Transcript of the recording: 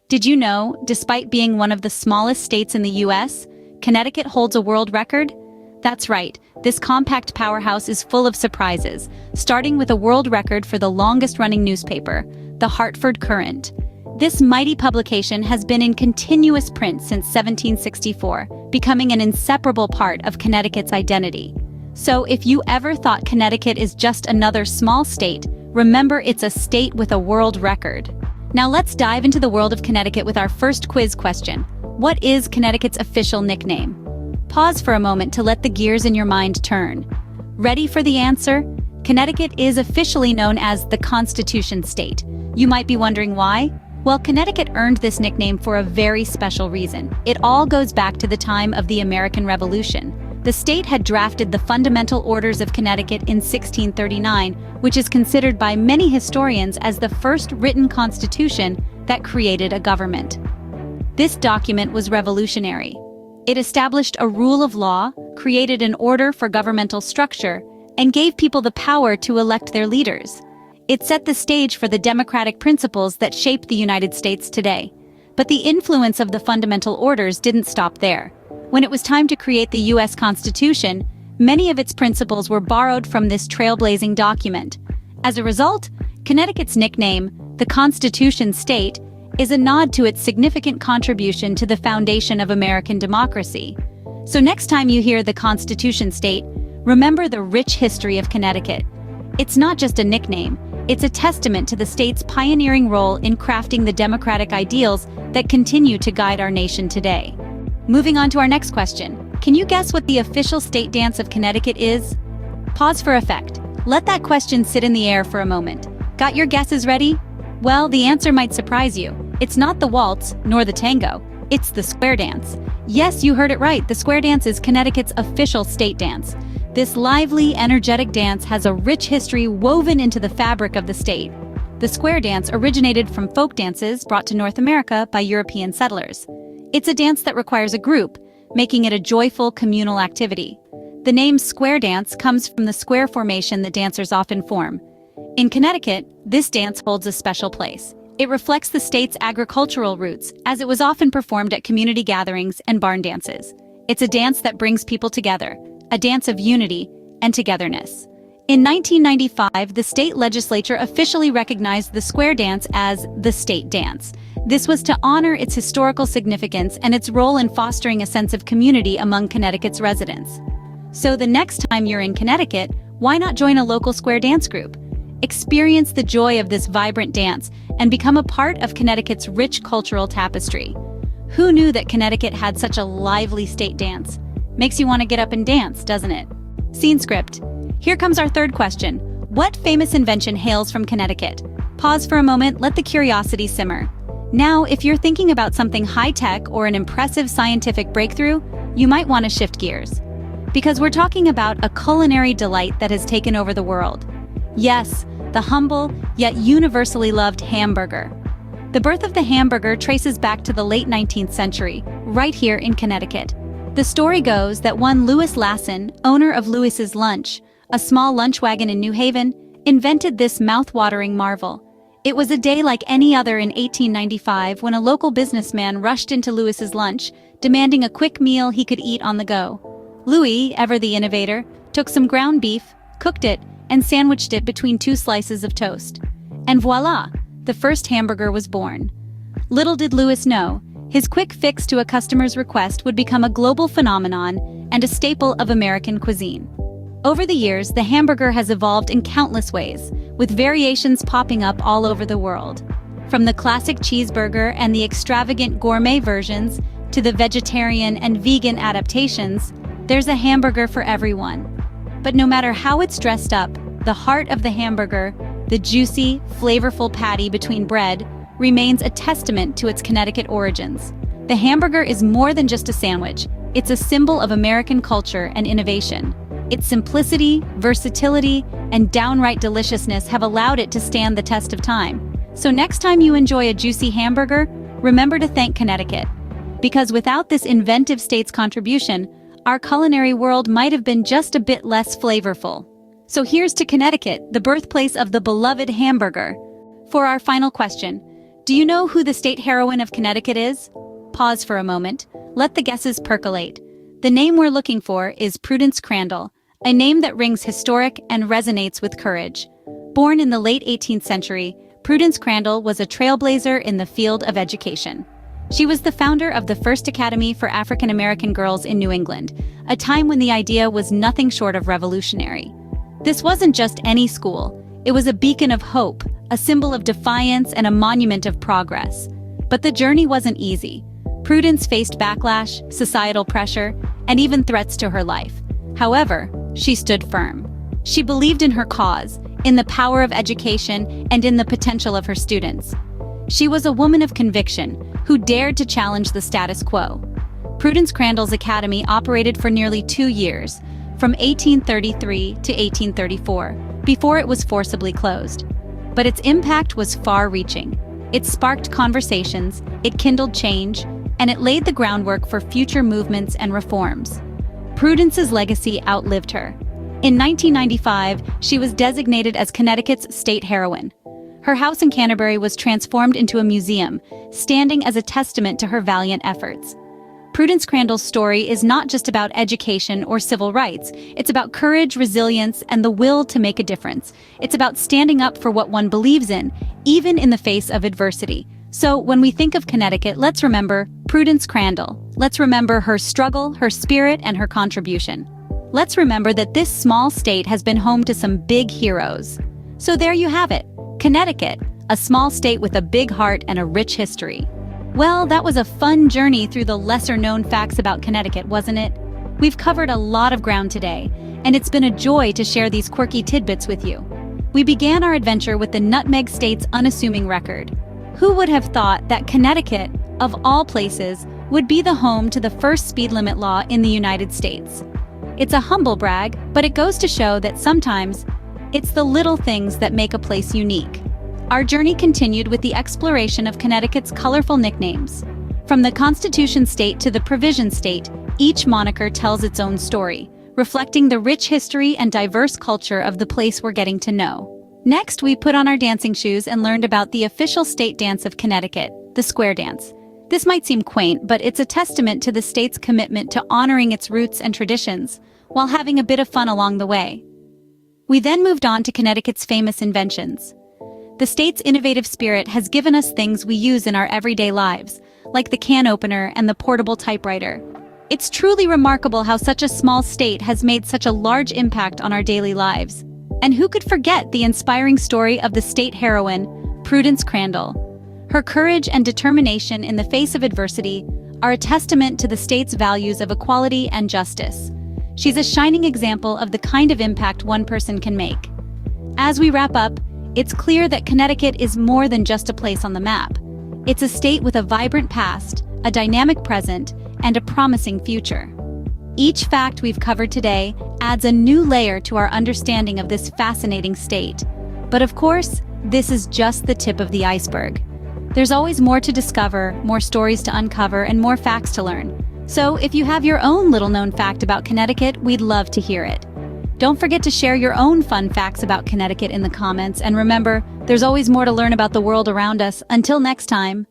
Did you know, despite being one of the smallest states in the US, Connecticut holds a world record? That's right, this compact powerhouse is full of surprises, starting with a world record for the longest-running newspaper, the Hartford Courant. This mighty publication has been in continuous print since 1764, becoming an inseparable part of Connecticut's identity. So if you ever thought Connecticut is just another small state, remember it's a state with a world record. Now let's dive into the world of Connecticut with our first quiz question. What is Connecticut's official nickname? Pause for a moment to let the gears in your mind turn. Ready for the answer? Connecticut is officially known as the Constitution State. You might be wondering why? Well, Connecticut earned this nickname for a very special reason. It all goes back to the time of the American Revolution. The state had drafted the Fundamental Orders of Connecticut in 1639, which is considered by many historians as the first written constitution that created a government. This document was revolutionary. It established a rule of law, created an order for governmental structure, and gave people the power to elect their leaders. It set the stage for the democratic principles that shape the United States today. But the influence of the Fundamental Orders didn't stop there. When it was time to create the U.S. Constitution, many of its principles were borrowed from this trailblazing document. As a result, Connecticut's nickname, the Constitution State, is a nod to its significant contribution to the foundation of American democracy. So next time you hear the Constitution State, remember the rich history of Connecticut. It's not just a nickname, it's a testament to the state's pioneering role in crafting the democratic ideals that continue to guide our nation today. Moving on to our next question. Can you guess what the official state dance of Connecticut is? Pause for effect. Let that question sit in the air for a moment. Got your guesses ready? Well, the answer might surprise you. It's not the waltz, nor the tango. It's the square dance. Yes, you heard it right. The square dance is Connecticut's official state dance. This lively, energetic dance has a rich history woven into the fabric of the state. The square dance originated from folk dances brought to North America by European settlers. It's a dance that requires a group, making it a joyful communal activity. The name square dance comes from the square formation that dancers often form. In Connecticut, this dance holds a special place. It reflects the state's agricultural roots, as it was often performed at community gatherings and barn dances. It's a dance that brings people together, a dance of unity and togetherness. In 1995, the state legislature officially recognized the square dance as the state dance. This was to honor its historical significance and its role in fostering a sense of community among Connecticut's residents. So the next time you're in Connecticut, why not join a local square dance group? Experience the joy of this vibrant dance and become a part of Connecticut's rich cultural tapestry. Who knew that Connecticut had such a lively state dance? Makes you want to get up and dance, doesn't it? Scene script. Here comes our third question. What famous invention hails from Connecticut? Pause for a moment, let the curiosity simmer. Now, if you're thinking about something high-tech or an impressive scientific breakthrough, you might want to shift gears. Because we're talking about a culinary delight that has taken over the world. Yes, the humble, yet universally loved hamburger. The birth of the hamburger traces back to the late 19th century, right here in Connecticut. The story goes that one Louis Lasson, owner of Louis's Lunch, a small lunch wagon in New Haven, invented this mouth-watering marvel. It was a day like any other in 1895 when a local businessman rushed into Louis's Lunch, demanding a quick meal he could eat on the go. Louis, ever the innovator, took some ground beef, cooked it, and sandwiched it between two slices of toast. And voila, the first hamburger was born. Little did Louis know, his quick fix to a customer's request would become a global phenomenon and a staple of American cuisine. Over the years, the hamburger has evolved in countless ways, with variations popping up all over the world. From the classic cheeseburger and the extravagant gourmet versions to the vegetarian and vegan adaptations, there's a hamburger for everyone. But no matter how it's dressed up, the heart of the hamburger, the juicy, flavorful patty between bread, remains a testament to its Connecticut origins. The hamburger is more than just a sandwich. It's a symbol of American culture and innovation. Its simplicity, versatility, and downright deliciousness have allowed it to stand the test of time. So next time you enjoy a juicy hamburger, remember to thank Connecticut. Because without this inventive state's contribution, our culinary world might have been just a bit less flavorful. So here's to Connecticut, the birthplace of the beloved hamburger. For our final question, Do you know who the state heroine of Connecticut is? Pause for a moment. Let the guesses percolate. The name we're looking for is Prudence Crandall, a name that rings historic and resonates with courage. Born in the late 18th century, Prudence Crandall was a trailblazer in the field of education. She was the founder of the first academy for African American girls in New England, a time when the idea was nothing short of revolutionary. This wasn't just any school. It was a beacon of hope, a symbol of defiance, and a monument of progress. But the journey wasn't easy. Prudence faced backlash, societal pressure, and even threats to her life. However, she stood firm. She believed in her cause, in the power of education, and in the potential of her students. She was a woman of conviction who dared to challenge the status quo. Prudence Crandall's academy operated for nearly 2 years, from 1833 to 1834, before it was forcibly closed. But its impact was far-reaching. It sparked conversations, it kindled change, and it laid the groundwork for future movements and reforms. Prudence's legacy outlived her. In 1995, she was designated as Connecticut's state heroine. Her house in Canterbury was transformed into a museum, standing as a testament to her valiant efforts. Prudence Crandall's story is not just about education or civil rights. It's about courage, resilience, and the will to make a difference. It's about standing up for what one believes in, even in the face of adversity. So when we think of Connecticut, let's remember Prudence Crandall. Let's remember her struggle, her spirit, and her contribution. Let's remember that this small state has been home to some big heroes. So there you have it, Connecticut, a small state with a big heart and a rich history. Well, that was a fun journey through the lesser-known facts about Connecticut, wasn't it? We've covered a lot of ground today, and it's been a joy to share these quirky tidbits with you. We began our adventure with the Nutmeg State's unassuming record. Who would have thought that Connecticut, of all places, would be the home to the first speed limit law in the United States? It's a humble brag, but it goes to show that sometimes it's the little things that make a place unique. Our journey continued with the exploration of Connecticut's colorful nicknames. From the Constitution State to the Provision State, each moniker tells its own story, reflecting the rich history and diverse culture of the place we're getting to know. Next, we put on our dancing shoes and learned about the official state dance of Connecticut, the square dance. This might seem quaint, but it's a testament to the state's commitment to honoring its roots and traditions, while having a bit of fun along the way. We then moved on to Connecticut's famous inventions. The state's innovative spirit has given us things we use in our everyday lives, like the can opener and the portable typewriter. It's truly remarkable how such a small state has made such a large impact on our daily lives. And who could forget the inspiring story of the state heroine, Prudence Crandall? Her courage and determination in the face of adversity are a testament to the state's values of equality and justice. She's a shining example of the kind of impact one person can make. As we wrap up, it's clear that Connecticut is more than just a place on the map. It's a state with a vibrant past, a dynamic present, and a promising future. Each fact we've covered today adds a new layer to our understanding of this fascinating state. But of course, this is just the tip of the iceberg. There's always more to discover, more stories to uncover, and more facts to learn. So if you have your own little-known fact about Connecticut, we'd love to hear it. Don't forget to share your own fun facts about Connecticut in the comments, and remember, there's always more to learn about the world around us. Until next time.